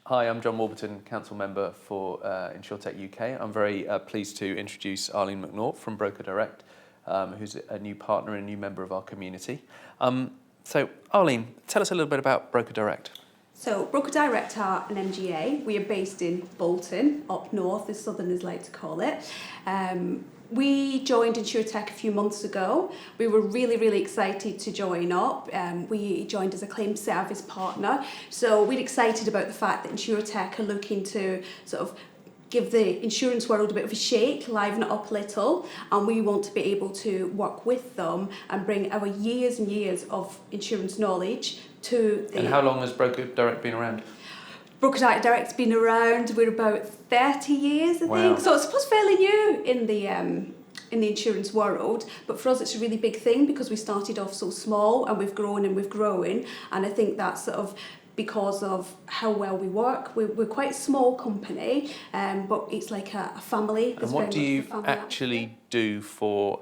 Hi, I'm John Warburton, Council Member for Insurtech UK. I'm very pleased to introduce Arlene McNaught from Broker Direct, who's a new partner and a new member of our community. So Arlene, tell us a little bit about Broker Direct. So Broker Direct are an MGA. We are based in Bolton, up north, as Southerners like to call it. We joined Insurtech a few months ago. We were really excited to join up. We joined as a claim service partner. So we're excited about the fact that Insurtech are looking to sort of give the insurance world a bit of a shake, liven it up a little, and we want to be able to work with them and bring our years and years of insurance knowledge to the... And how long has Broker Direct been around? Broker Direct's been around, we're about 30 years, I think. So it's supposed fairly new in the insurance world, but for us it's a really big thing because we started off so small and we've grown and we've grown, and I think that's sort of because of how well we work. We're quite a small company, but it's like a family. And what do you actually do for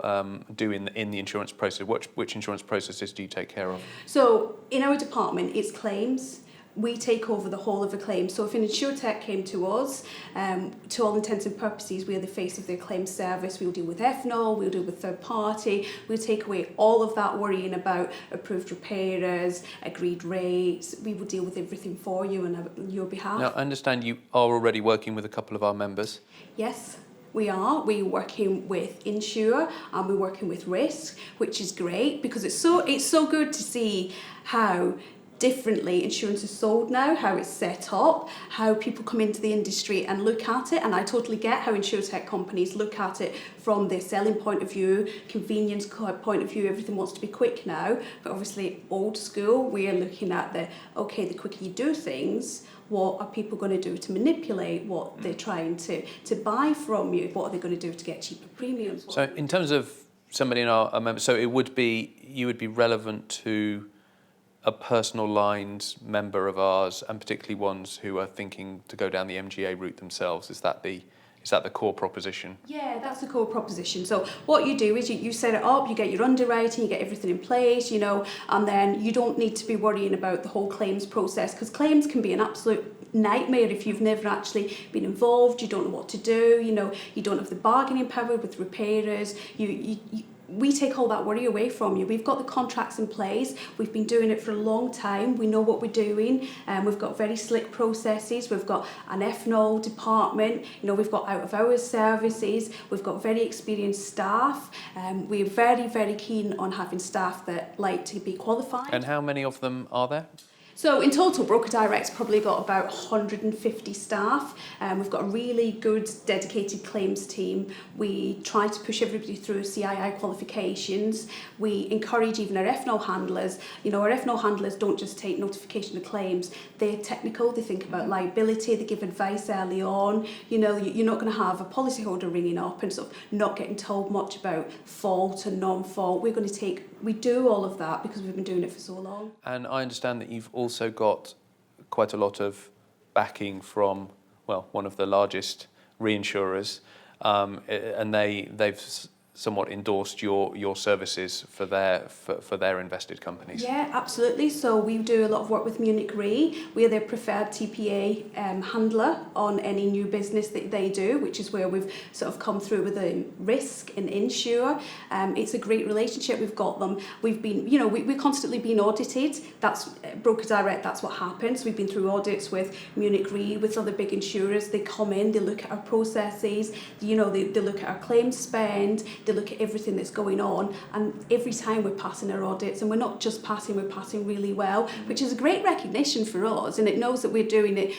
in the insurance process? Which insurance processes do you take care of? So in our department, it's claims. We take over the whole of a claim. So if an Insurtech came to us, to all intents and purposes, we are the face of their claim service. We'll deal with FNO, we'll deal with third party, we'll take away all of that worrying about approved repairers, agreed rates. We will deal with everything for you and on your behalf. Now, I understand you are already working with a couple of our members. Yes. We are. We're working with Insure and we're working with Risk, which is great because it's so good to see how differently insurance is sold now, how it's set up, how people come into the industry and look at it. And I totally get how insurtech companies look at it from their selling point of view, convenience point of view. Everything wants to be quick now, but obviously old school, we are looking at the quicker you do things, what are people going to do to manipulate what they're trying to buy from you? What are they going to do to get cheaper premiums? So in terms of somebody in our members, so you would be relevant to a personal lines member of ours, and particularly ones who are thinking to go down the MGA route themselves. Is that the core proposition? Yeah, that's the core proposition. So what you do is you set it up, you get your underwriting, you get everything in place, and then you don't need to be worrying about the whole claims process, because claims can be an absolute nightmare if you've never actually been involved. You don't know what to do, you don't have the bargaining power with repairers. We take all that worry away from you. We've got the contracts in place. We've been doing it for a long time. We know what we're doing. We've got very slick processes. We've got an FNO department. We've got out-of-hours services. We've got very experienced staff. We're very keen on having staff that like to be qualified. And how many of them are there? So in total, Broker Direct's probably got about 150 staff. We've got a really good dedicated claims team. We try to push everybody through CII qualifications. We encourage even our FNO handlers. Our FNO handlers don't just take notification of claims. They're technical, they think about liability, they give advice early on. You're not going to have a policyholder ringing up and sort of not getting told much about fault and non-fault. We do all of that because we've been doing it for so long. And I understand that you've also got quite a lot of backing from, one of the largest reinsurers, and they've somewhat endorsed your services for their invested companies. Yeah, absolutely. So we do a lot of work with Munich Re. We are their preferred TPA handler on any new business that they do, which is where we've sort of come through with a Risk and Insure. It's a great relationship. We've got them. We've been, we're constantly being audited. That's Broker Direct. That's what happens. We've been through audits with Munich Re, with other big insurers. They come in, they look at our processes. They look at our claims spend. They look at everything that's going on, and every time we're passing our audits, and we're not just passing, we're passing really well, which is a great recognition for us, and it knows that we're doing it,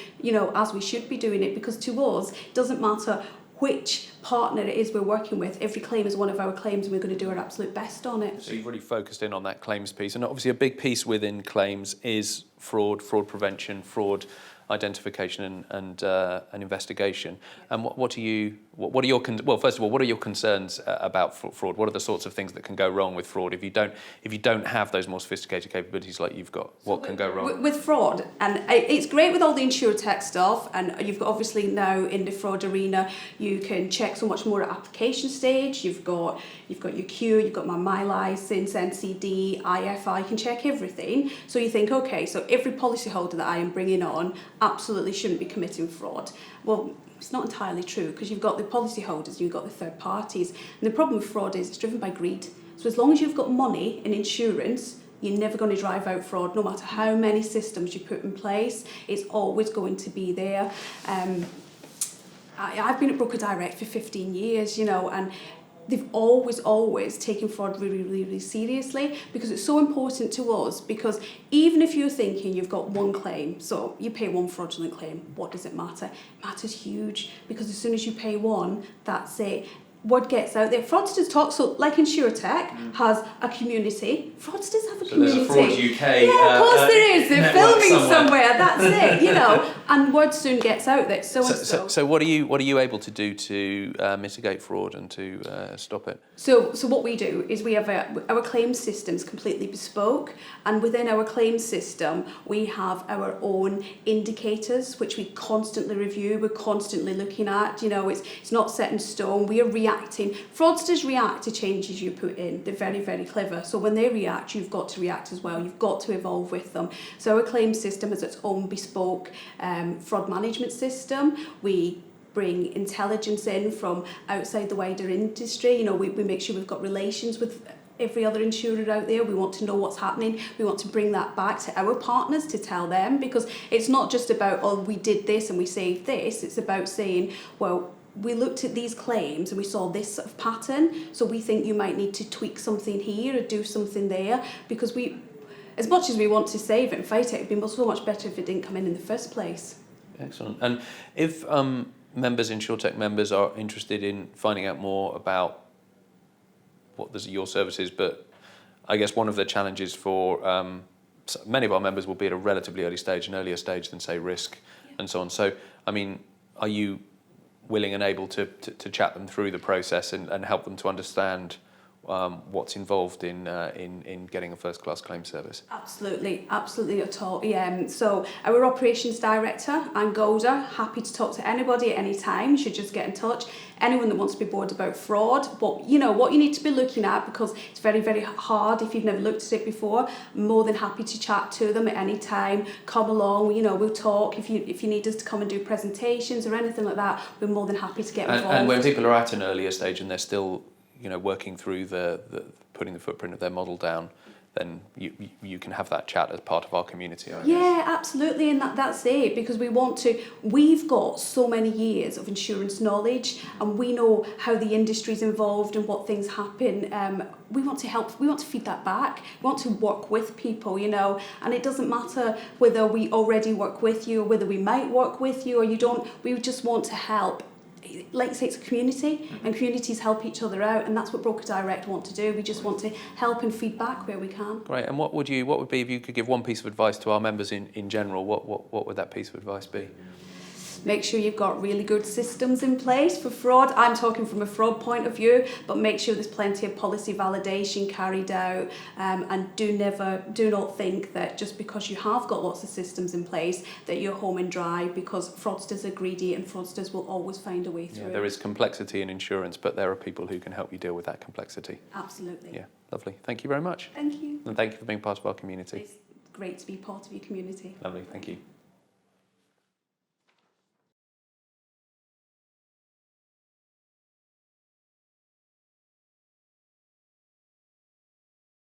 as we should be doing it, because to us, it doesn't matter which partner it is we're working with. Every claim is one of our claims, and we're going to do our absolute best on it. So you've really focused in on that claims piece, and obviously a big piece within claims is fraud prevention, fraud identification and investigation. And what do you what are your well, first of all, what are your concerns about fraud? What are the sorts of things that can go wrong with fraud if you don't have those more sophisticated capabilities like you've got? What can go wrong with fraud? And it's great with all the Insurtech stuff, and you've got obviously now in the fraud arena you can check so much more at application stage. You've got your Q, you've got my license, NCD, IFI. You can check everything. So you think, okay, so every policyholder that I am bringing on absolutely shouldn't be committing fraud. Well, it's not entirely true, because you've got the policyholders and you've got the third parties. And the problem with fraud is it's driven by greed. So as long as you've got money in insurance, you're never going to drive out fraud. No matter how many systems you put in place, it's always going to be there. I've been at Broker Direct for 15 years, and they've always taken fraud really seriously, because it's so important to us. Because even if you're thinking you've got one claim, so you pay one fraudulent claim, what does it matter? It matters huge, because as soon as you pay one, that's it. Word gets out there. Fraudsters talk, so like Insurtech has a community. Fraudsters have a community. There's a Fraud UK. Yeah, of course there is. They're filming somewhere. That's it. And word soon gets out there. So what are you able to do to mitigate fraud and to stop it? So what we do is we have our claims system's completely bespoke, and within our claims system we have our own indicators which we constantly review. We're constantly looking at. It's not set in stone. We are reacting. Fraudsters react to changes you put in. They're very clever. So when they react, you've got to react as well. You've got to evolve with them. So our claims system has its own bespoke fraud management system. We bring intelligence in from outside the wider industry. We make sure we've got relations with every other insurer out there. We want to know what's happening. We want to bring that back to our partners to tell them, because it's not just about, oh, we did this and we saved this. It's about saying, well, we looked at these claims and we saw this sort of pattern, so we think you might need to tweak something here or do something there, because as much as we want to save it and fight it, it'd be so much better if it didn't come in the first place. Excellent. And if Insurtech members are interested in finding out more about your services, but I guess one of the challenges for many of our members will be at a relatively early stage, an earlier stage than, say, risk and so on. So, are you willing and able to chat them through the process and help them to understand what's involved in getting a first-class claim service? Absolutely at all. So our operations director, I'm Golda, happy to talk to anybody at any time. You should just get in touch. Anyone that wants to be bored about fraud, what you need to be looking at, because it's very hard if you've never looked at it before. I'm more than happy to chat to them at any time. Come along, we'll talk. If you need us to come and do presentations or anything like that, we're more than happy to get involved. And when people are at an earlier stage and they're still working through the putting the footprint of their model down, then you can have that chat as part of our community, I guess. Yeah, absolutely, and that's it, because we've got so many years of insurance knowledge, and we know how the industry's involved and what things happen. We want to help, we want to feed that back, we want to work with people, and it doesn't matter whether we already work with you or whether we might work with you or you don't. We just want to help. Like I say, it's a community, and communities help each other out, and that's what Broker Direct want to do. We just want to help and feed back where we can. Great. And what would be, if you could give one piece of advice to our members in general, what would that piece of advice be? Make sure you've got really good systems in place for fraud. I'm talking from a fraud point of view, but make sure there's plenty of policy validation carried out, and do not think that just because you have got lots of systems in place that you're home and dry, because fraudsters are greedy and fraudsters will always find a way through. There is complexity in insurance, but there are people who can help you deal with that complexity. Absolutely. Yeah, lovely. Thank you very much. Thank you. And thank you for being part of our community. It's great to be part of your community. Lovely, thank you.